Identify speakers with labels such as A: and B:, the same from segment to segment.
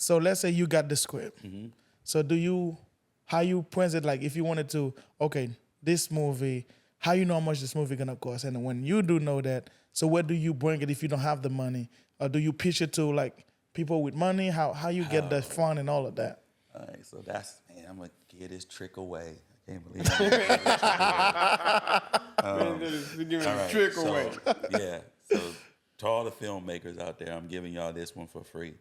A: So let's say you got the script. So how you present, like if you wanted to, okay, this movie, how you know how much this movie gonna cost? And when you do know that, so where do you bring it if you don't have the money? Or do you pitch it to like people with money? How you get the fund and all of that?
B: All right, so I'm gonna give this trick away. I can't believe I'm gonna give this trick away. Yeah, so to all the filmmakers out there, I'm giving y'all this one for free.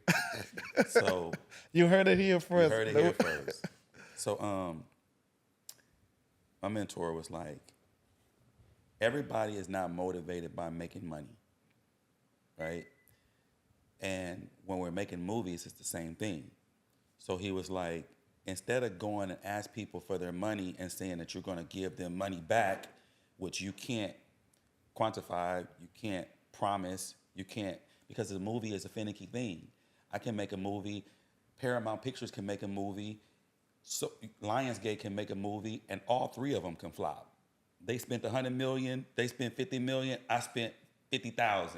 B: So
A: you heard it here first.
B: You heard it here first. So my mentor was like, everybody is not motivated by making money, right? And when we're making movies, it's the same thing. So he was like, instead of going and ask people for their money and saying that you're going to give them money back, which you can't quantify, you can't promise, you can't, because the movie is a finicky thing. I can make a movie, Paramount Pictures can make a movie, so Lionsgate can make a movie, and all three of them can flop. They spent $100 million, they spent $50 million, I spent $50,000,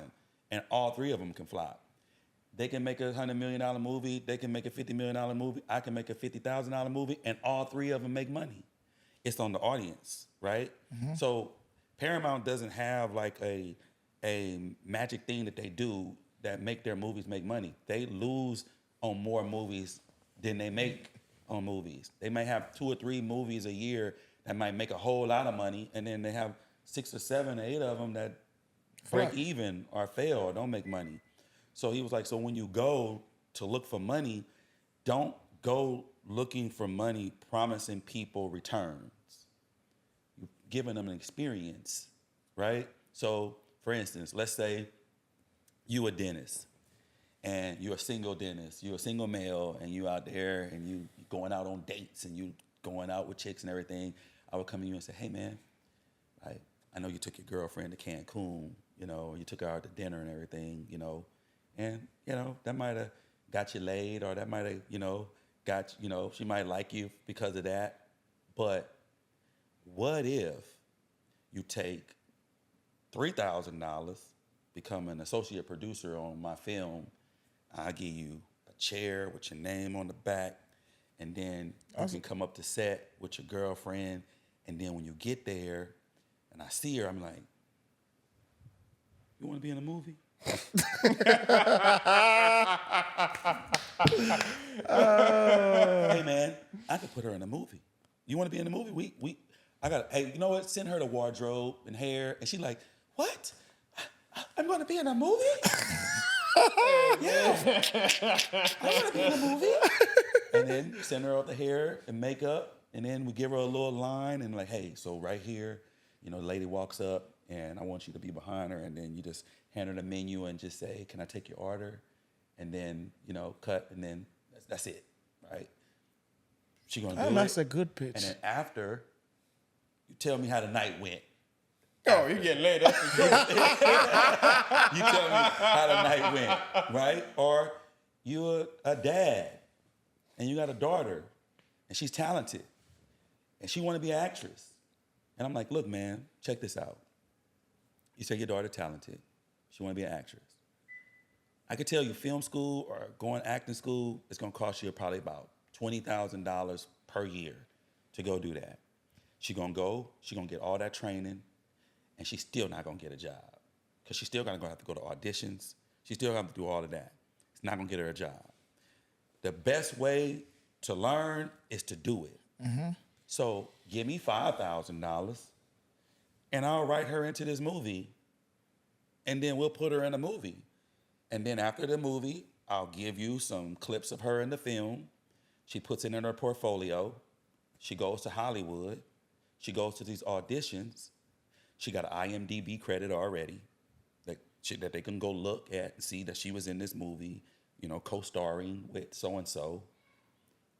B: and all three of them can flop. They can make a $100 million movie, they can make a $50 million movie, I can make a $50,000 movie, and all three of them make money. It's on the audience, right? So Paramount doesn't have like a magic thing that they do that make their movies make money. They lose on more movies than they make on movies. They might have 2 or 3 movies a year that might make a whole lot of money, and then they have 6 or 7 or 8 of them that break even or fail or don't make money. So he was like, so when you go to look for money, don't go looking for money promising people returns. You're giving them an experience, right? So for instance, let's say you a dentist and you're a single dentist, you're a single male, and you out there and you going out on dates and you going out with chicks and everything. I would come to you and say, hey man, I know you took your girlfriend to Cancun, you took her out to dinner and everything, and, that might have got you laid, or that might have, she might like you because of that. But what if you take $3,000, become an associate producer on my film, I'll give you a chair with your name on the back, and then you can come up to set with your girlfriend, and then when you get there, and I see her, I'm like, you want to be in a movie? Hey man, I could put her in a movie. You want to be in a movie? Hey, you know what? Send her the wardrobe and hair, and she's like, what? I'm going to be in a movie? Yeah, I want to be in a movie. And then send her out the hair and makeup, and then we give her a little line and like, hey, so right here, the lady walks up, and I want you to be behind her, and then you just hand her the menu and just say, can I take your order? And then, cut, and then that's it, right? She gonna do it.
A: That's a good pitch.
B: And then after, you tell me how the night went.
C: Oh, you get laid up.
B: You tell me how the night went, right? Or you're a dad, and you got a daughter, and she's talented, and she want to be an actress. And I'm like, look, man, check this out. You say your daughter talented. She want to be an actress. I could tell you film school or going acting school is going to cost you probably about $20,000 per year to go do that. She's going to get all that training, and she's still not going to get a job because she's still going to have to go to auditions. She's still going to have to do all of that. It's not going to get her a job. The best way to learn is to do it. So give me $5,000, and I'll write her into this movie, and then we'll put her in a movie. And then after the movie, I'll give you some clips of her in the film. She puts it in her portfolio. She goes to Hollywood. She goes to these auditions. She got an IMDb credit already that they can go look at and see that she was in this movie, co-starring with so-and-so.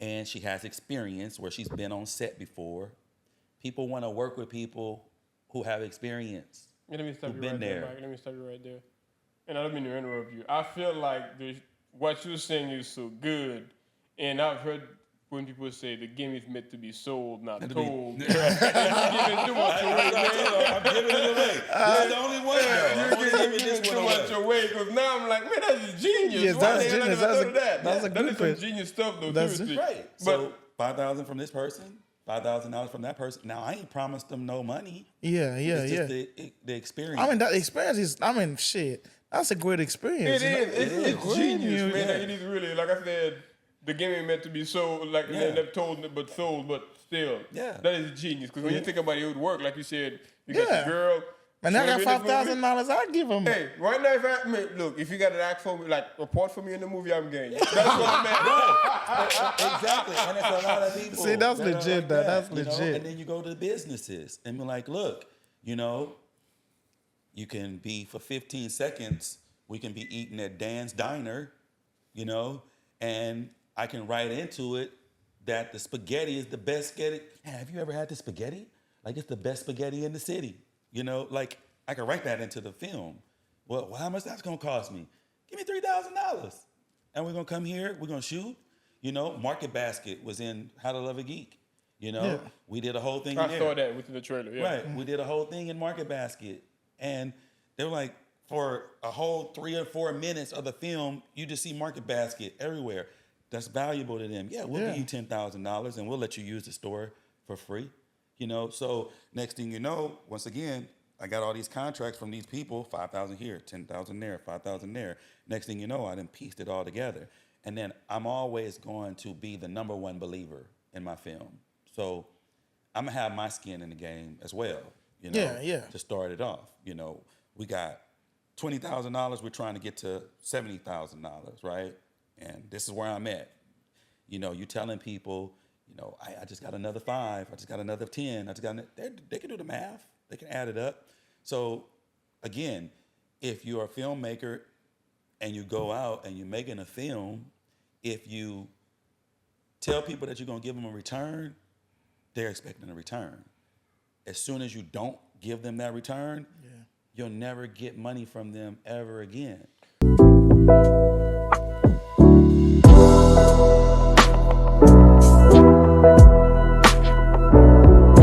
B: And she has experience where she's been on set before. People want to work with people who have experience.
C: Let me stop you right there, Mike. Let me stop you right there. And I don't mean to interrupt you. I feel like what you're saying is so good, and I've heard when people say the game is meant to be sold, not
B: And to
C: told.
B: be-
C: You're giving too much away, man.
B: I'm giving it away. This is the only one.
C: You're
B: I'm only giving
C: giving
B: this
C: too
B: one
C: much
B: away.
C: away because now I'm like, man, that's genius.
A: Yes,
C: Why
A: that's
C: the hell I
A: genius.
C: never
A: That's
C: thought
A: a-
C: of that?
A: that's a
C: That
A: good
C: is some
A: pitch.
C: genius stuff, though.
A: That's-
C: Seriously.
B: Right.
C: But
B: So $5,000 from this person, $5,000 from that person. Now I ain't promised them no money.
A: Yeah,
B: It's just the experience.
A: I mean, that experience is. I mean, shit. That's a great experience.
C: it is. It's
A: Great
C: genius,
A: news.
C: man.
B: Yeah.
C: You need to really, like I said, the game ain't meant to be sold, like
B: Yeah.
C: they've told but sold, but still.
B: Yeah.
C: That is genius. Because when you think about it, it would work. Like you said, you got
A: Yeah.
C: the girl.
A: And I got
C: she's gonna be in this movie.
A: $5,000. I give them.
C: Hey, right now, look, if you got to act for me, like, report for me in the movie, I'm game. That's what I'm at.
B: Exactly. And it's a lot of people.
A: See, that's
B: that are
A: legit,
B: like
A: though.
B: that,
A: That's
B: you know?
A: legit.
B: And then you go to the businesses and be like, look, you know, you can be for 15 seconds, we can be eating at Dan's Diner, you know, and I can write into it that the spaghetti is the best spaghetti. Man, have you ever had the spaghetti? Like, it's the best spaghetti in the city. You know, like, I can write that into the film. Well, how much that's gonna cost me? Give me $3,000. And we're gonna come here, we're gonna shoot. You know, Market Basket was in How to Love a Geek. You know,
A: Yeah.
B: we did a whole thing
C: I
B: in there.
C: saw that within the trailer, yeah.
B: Right. We did a whole thing in Market Basket. And they were like, for a whole 3 or 4 minutes of the film, you just see Market Basket everywhere. That's valuable to them. Yeah, we'll
A: Yeah.
B: give you $10,000 and we'll let you use the store for free. You know, so next thing you know, once again, I got all these contracts from these people, 5,000 here, 10,000 there, 5,000 there. Next thing you know, I done pieced it all together. And then I'm always going to be the number one believer in my film. So I'm gonna have my skin in the game as well, you know,
A: Yeah.
B: to start it off. You know, we got $20,000, we're trying to get to $70,000, right? And this is where I'm at. You know, you telling people, you know, I just got another 5, I just got another 10, they can do the math, they can add it up. So again, if you're a filmmaker and you go out and you're making a film, if you tell people that you're gonna give them a return, they're expecting a return. As soon as you don't give them that return, you'll never get money from them ever again.